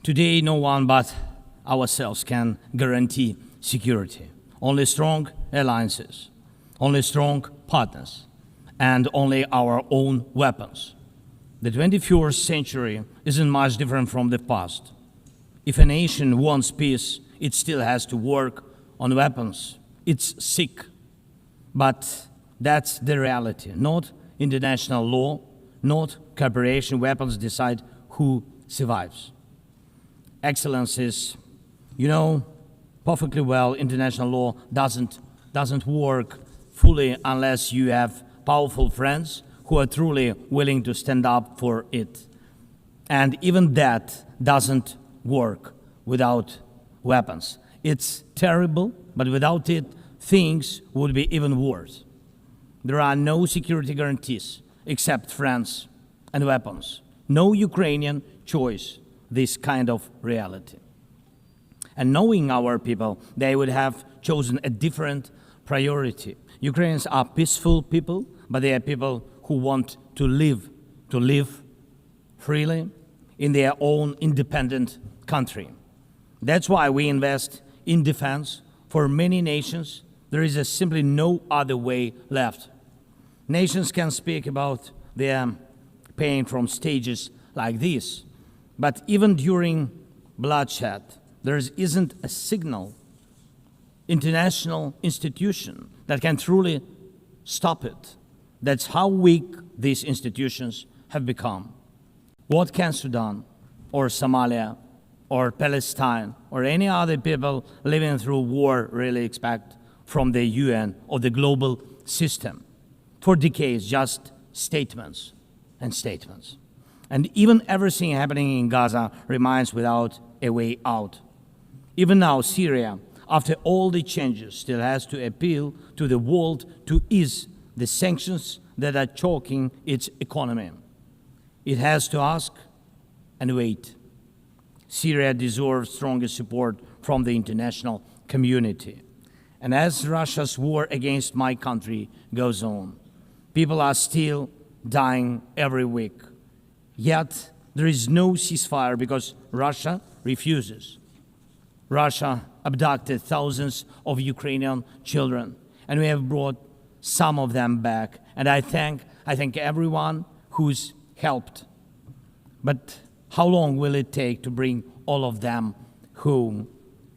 Today, no one but ourselves can guarantee security. Only strong alliances, only strong partners, and only our own weapons. The 21st century isn't much different from the past. If a nation wants peace, it still has to work on weapons. It's sick, but that's the reality. Not international law, not cooperation. Weapons decide who survives. Excellencies, you know perfectly well international law doesn't work fully unless you have powerful friends who are truly willing to stand up for it. And even that doesn't work without weapons. It's terrible, but without it, things would be even worse. There are no security guarantees except friends and weapons. No Ukrainian choice this kind of reality. And knowing our people, they would have chosen a different priority. Ukrainians are peaceful people, but they are people who want to live freely in their own independent country. That's why we invest in defense. For many nations, there is simply no other way left. Nations can speak about their pain from stages like this, but even during bloodshed, there isn't a single international institution that can truly stop it. That's how weak these institutions have become. What can Sudan or Somalia or Palestine or any other people living through war really expect from the UN or the global system? For decades, just statements and statements. And even everything happening in Gaza remains without a way out. Even now, Syria, after all the changes, still has to appeal to the world to ease the sanctions that are choking its economy. It has to ask and wait. Syria deserves stronger support from the international community. And as Russia's war against my country goes on, people are still dying every week. Yet there is no ceasefire because Russia refuses. Russia abducted thousands of Ukrainian children, and we have brought some of them back. And I thank everyone who's helped. But how long will it take to bring all of them home?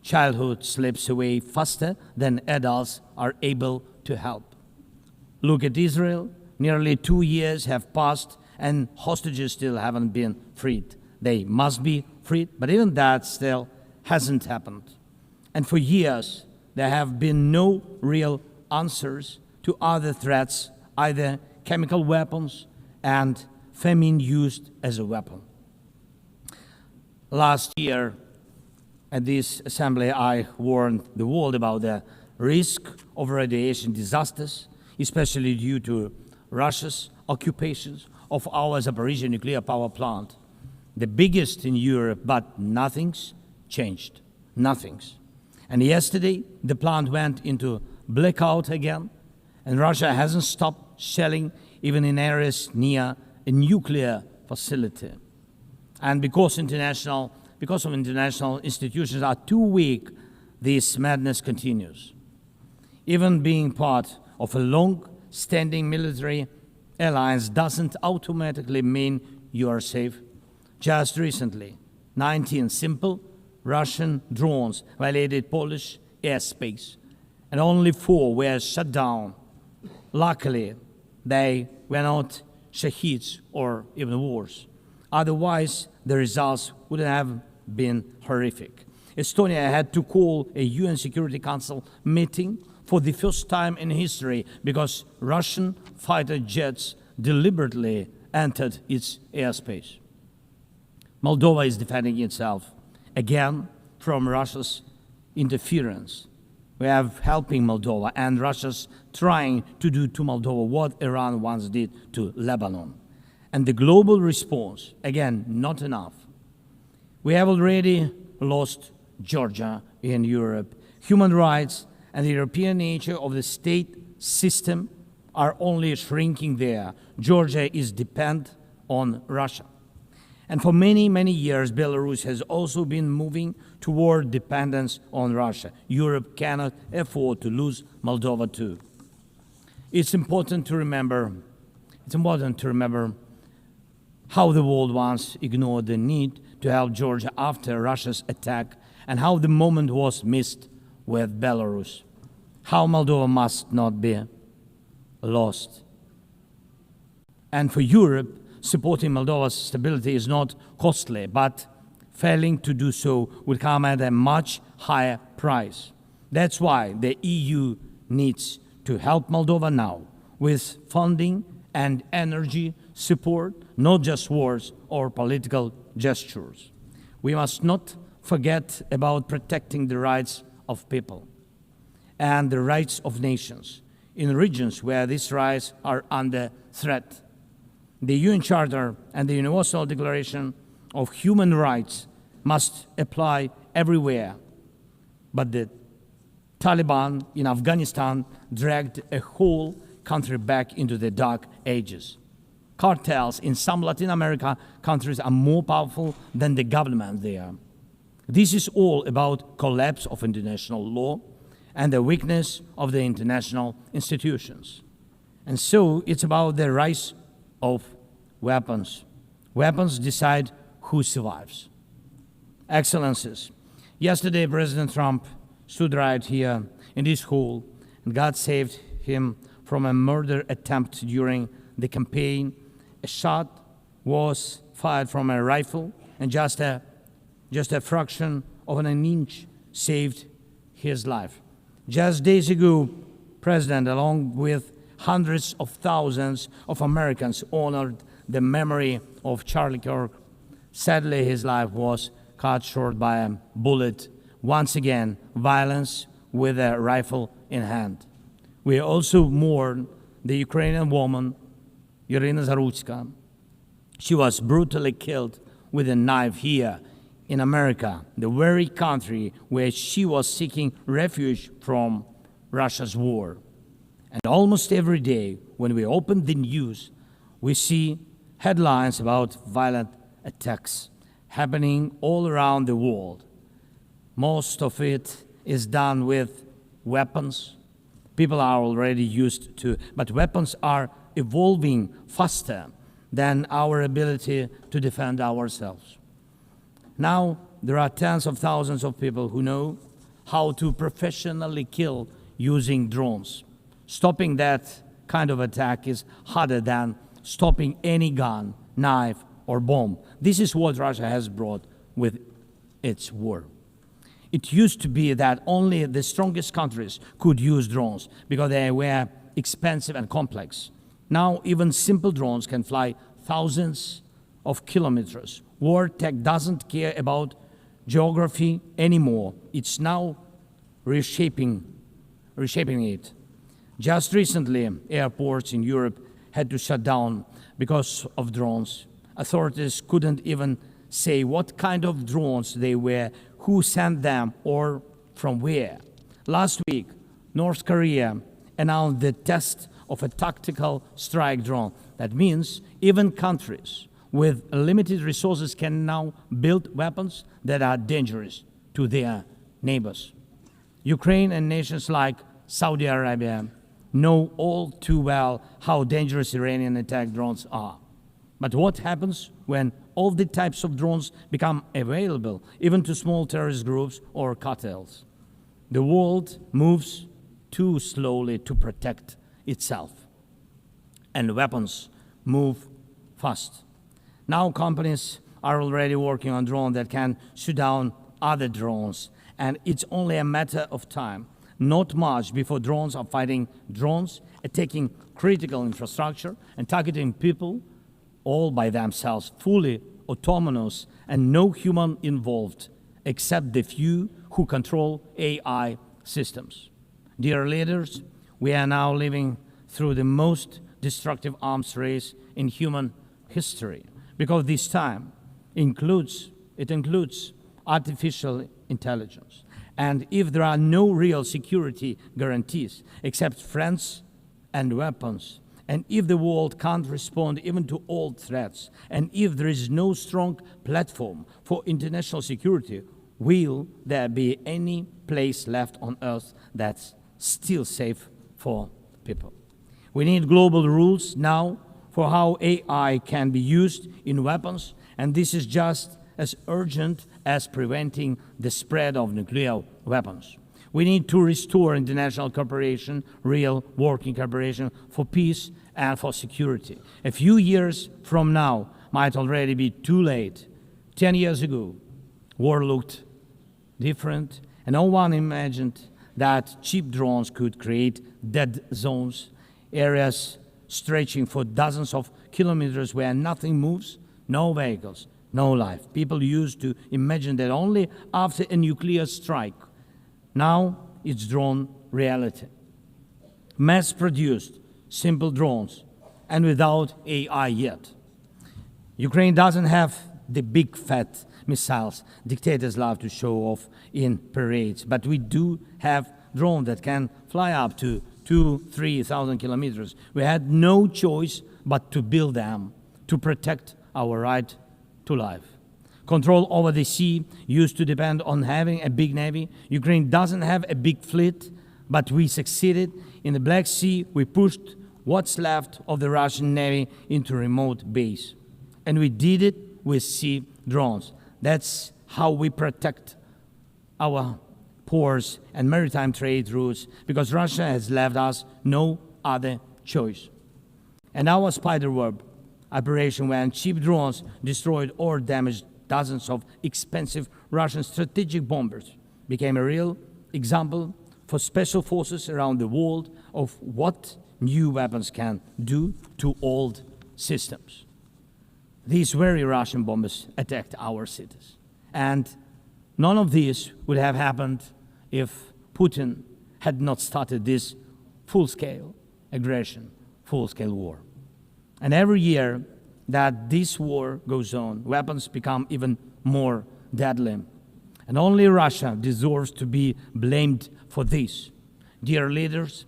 Childhood slips away faster than adults are able to help. Look at Israel. Nearly 2 years have passed and hostages still haven't been freed. They must be freed, but even that still hasn't happened. And for years, there have been no real answers to other threats, either chemical weapons and famine used as a weapon. Last year, at this assembly, I warned the world about the risk of radiation disasters, especially due to Russia's occupations of our Zaporizhzhia nuclear power plant, the biggest in Europe, but nothing's changed. Nothing's. And yesterday, the plant went into blackout again, and Russia hasn't stopped shelling even in areas near a nuclear facility. And because of international institutions are too weak, this madness continues. Even being part of a long-standing military alliance doesn't automatically mean you are safe. Just recently, 19 simple Russian drones violated Polish airspace, and only 4 were shut down. Luckily, they were not shaheeds or even worse. Otherwise, the results would have been horrific. Estonia had to call a UN Security Council meeting for the first time in history because Russian fighter jets deliberately entered its airspace. Moldova is defending itself again from Russia's interference. We are helping Moldova, and Russia's trying to do to Moldova what Iran once did to Lebanon. And the global response, again, not enough. We have already lost Georgia in Europe. Human rights and the European nature of the state system are only shrinking there. Georgia is dependent on Russia. And for many, many years, Belarus has also been moving toward dependence on Russia. Europe cannot afford to lose Moldova too. It's important to remember how the world once ignored the need to help Georgia after Russia's attack, and how the moment was missed with Belarus. How Moldova must not be lost. And for Europe, supporting Moldova's stability is not costly, but failing to do so would come at a much higher price. That's why the EU needs to help Moldova now with funding and energy support, not just words or political gestures. We must not forget about protecting the rights of people and the rights of nations in regions where these rights are under threat. The UN Charter and the Universal Declaration of Human Rights must apply everywhere. But the Taliban in Afghanistan dragged a whole country back into the dark ages. Cartels in some Latin America countries are more powerful than the government there. This is all about collapse of international law and the weakness of the international institutions. And so it's about the rise of weapons. Weapons decide who survives. Excellencies, yesterday President Trump stood right here in this hall, and God saved him from a murder attempt during the campaign. A shot was fired from a rifle, and just a fraction of an inch saved his life. Just days ago, President, along with hundreds of thousands of Americans, honored the memory of Charlie Kirk. Sadly, his life was cut short by a bullet. Once again, violence with a rifle in hand. We also mourn the Ukrainian woman, Irina Zaporizhzhia. She was brutally killed with a knife here in America, the very country where she was seeking refuge from Russia's war. And almost every day, when we open the news, we see headlines about violent attacks happening all around the world. Most of it is done with weapons. People are already used to, but weapons are evolving faster than our ability to defend ourselves. Now, there are tens of thousands of people who know how to professionally kill using drones. Stopping that kind of attack is harder than stopping any gun, knife, or bomb. This is what Russia has brought with its war. It used to be that only the strongest countries could use drones because they were expensive and complex. Now, even simple drones can fly thousands of kilometers. War tech doesn't care about geography anymore. It's now reshaping it. Just recently, airports in Europe had to shut down because of drones. Authorities couldn't even say what kind of drones they were, who sent them, or from where. Last week, North Korea announced the test of a tactical strike drone. That means even countries with limited resources can now build weapons that are dangerous to their neighbors. Ukraine and nations like Saudi Arabia know all too well how dangerous Iranian attack drones are. But what happens when all the types of drones become available, even to small terrorist groups or cartels? The world moves too slowly to protect itself, and weapons move fast. Now companies are already working on drones that can shoot down other drones, and it's only a matter of time, not much, before drones are fighting drones, attacking critical infrastructure, and targeting people all by themselves, fully autonomous and no human involved, except the few who control AI systems. Dear leaders, we are now living through the most destructive arms race in human history, because this time includes artificial intelligence. And if there are no real security guarantees except friends and weapons, And if the world can't respond even to old threats, and if there is no strong platform for international security, will there be any place left on earth that's still safe for people? We need global rules now for how AI can be used in weapons, and this is just as urgent as preventing the spread of nuclear weapons. We need to restore international cooperation, real working cooperation for peace and for security. A few years from now might already be too late. 10 years ago, war looked different, and no one imagined that cheap drones could create dead zones, areas stretching for dozens of kilometers where nothing moves, no vehicles, no life. People used to imagine that only after a nuclear strike. Now it's drawn reality. Mass-produced, simple drones, and without AI yet. Ukraine doesn't have the big fat missiles dictators love to show off in parades, but we do have drones that can fly up to 2,000-3,000 kilometers. We had no choice but to build them to protect our right to life. Control over the sea used to depend on having a big navy. Ukraine doesn't have a big fleet, but we succeeded. In the Black Sea, we pushed what's left of the Russian navy into remote base. And we did it with sea drones. That's how we protect our ports and maritime trade routes, because Russia has left us no other choice. And our spiderweb operation, when cheap drones destroyed or damaged dozens of expensive Russian strategic bombers, became a real example for special forces around the world of what new weapons can do to old systems. These very Russian bombers attacked our cities. And none of this would have happened if Putin had not started this full-scale aggression, full-scale war. And every year that this war goes on, weapons become even more deadly. And only Russia deserves to be blamed for this. Dear leaders,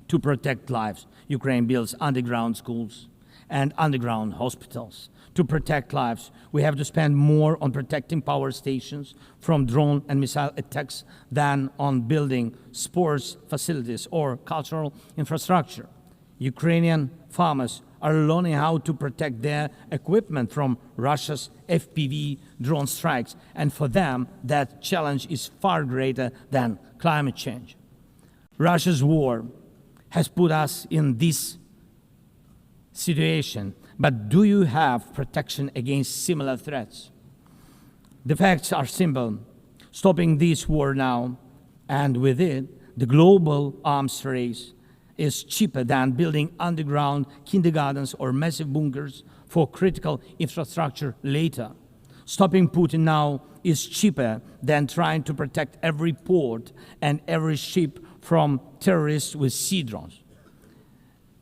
to protect lives, Ukraine builds underground schools and underground hospitals. To protect lives, we have to spend more on protecting power stations from drone and missile attacks than on building sports facilities or cultural infrastructure. Ukrainian farmers are learning how to protect their equipment from Russia's FPV drone strikes, and for them, that challenge is far greater than climate change. Russia's war has put us in this situation, but do you have protection against similar threats? The facts are simple. Stopping this war now, and with it, the global arms race, is cheaper than building underground kindergartens or massive bunkers for critical infrastructure later. Stopping Putin now is cheaper than trying to protect every port and every ship from terrorists with sea drones.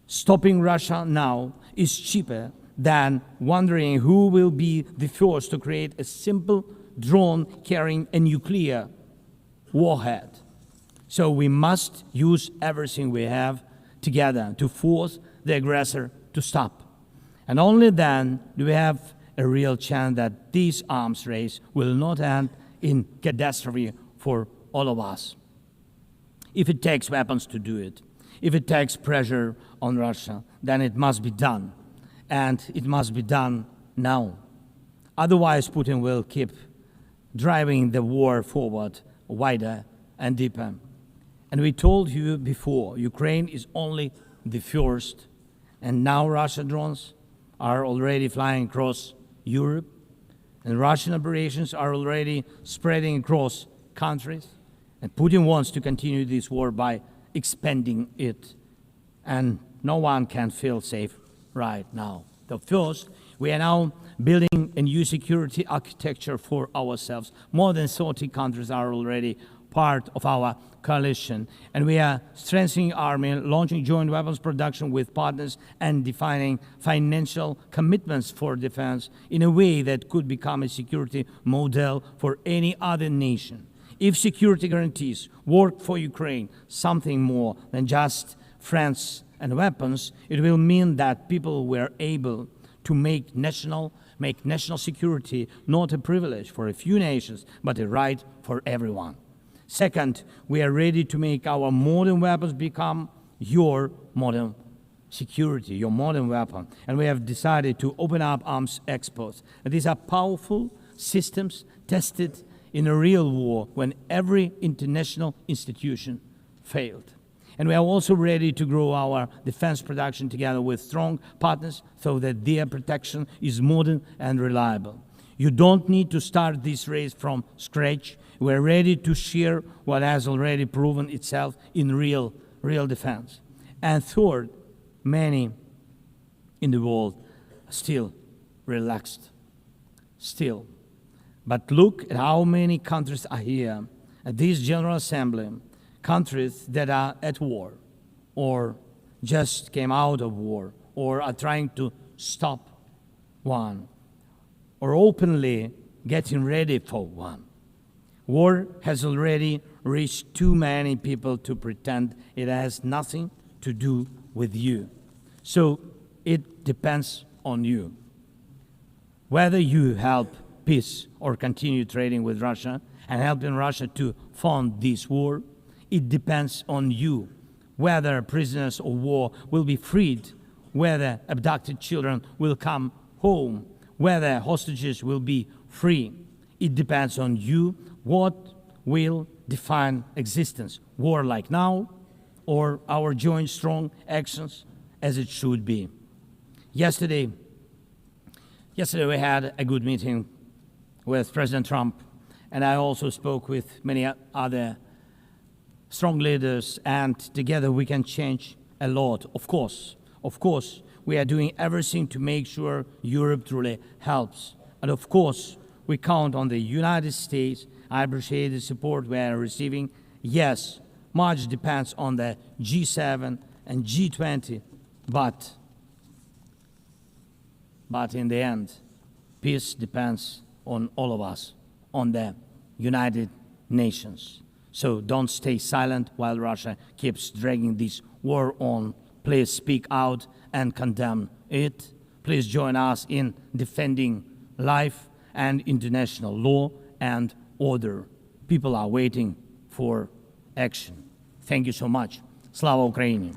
Stopping Russia now is cheaper than wondering who will be the first to create a simple drone carrying a nuclear warhead. So we must use everything we have together to force the aggressor to stop. And only then do we have a real chance that this arms race will not end in catastrophe for all of us. If it takes weapons to do it, if it takes pressure on Russia, then it must be done. And it must be done now. Otherwise, Putin will keep driving the war forward wider and deeper. And we told you before, Ukraine is only the first, and now Russian drones are already flying across Europe, and Russian operations are already spreading across countries, and Putin wants to continue this war by expanding it, and no one can feel safe right now. So first, we are now building a new security architecture for ourselves. More than 30 countries are already part of our coalition, and we are strengthening army, launching joint weapons production with partners, and defining financial commitments for defense in a way that could become a security model for any other nation. If security guarantees work for Ukraine, something more than just France and weapons, it will mean that people were able to make national security not a privilege for a few nations, but a right for everyone. Second, we are ready to make our modern weapons become your modern security, your modern weapon. And we have decided to open up arms exports. And these are powerful systems tested in a real war when every international institution failed. And we are also ready to grow our defense production together with strong partners so that their protection is modern and reliable. You don't need to start this race from scratch. We are ready to share what has already proven itself in real defense. And third, many in the world are still relaxed. Still. But look at how many countries are here at this General Assembly, countries that are at war, or just came out of war, or are trying to stop one, or openly getting ready for one. War has already reached too many people to pretend it has nothing to do with you. So it depends on you. Whether you help peace or continue trading with Russia and helping Russia to fund this war, it depends on you. Whether prisoners of war will be freed, whether abducted children will come home, whether hostages will be free. It depends on you. What will define existence? War like now, or our joint strong actions as it should be? Yesterday we had a good meeting with President Trump, and I also spoke with many other strong leaders, and together we can change a lot. Of course, we are doing everything to make sure Europe truly helps. And of course, we count on the United States. I appreciate the support we are receiving. Yes, much depends on the G7 and G20, but in the end, peace depends on all of us, on the United Nations. So don't stay silent while Russia keeps dragging this war on. Please speak out and condemn it. Please join us in defending life and international law and order. People are waiting for action. Thank you so much. Slava Ukraini!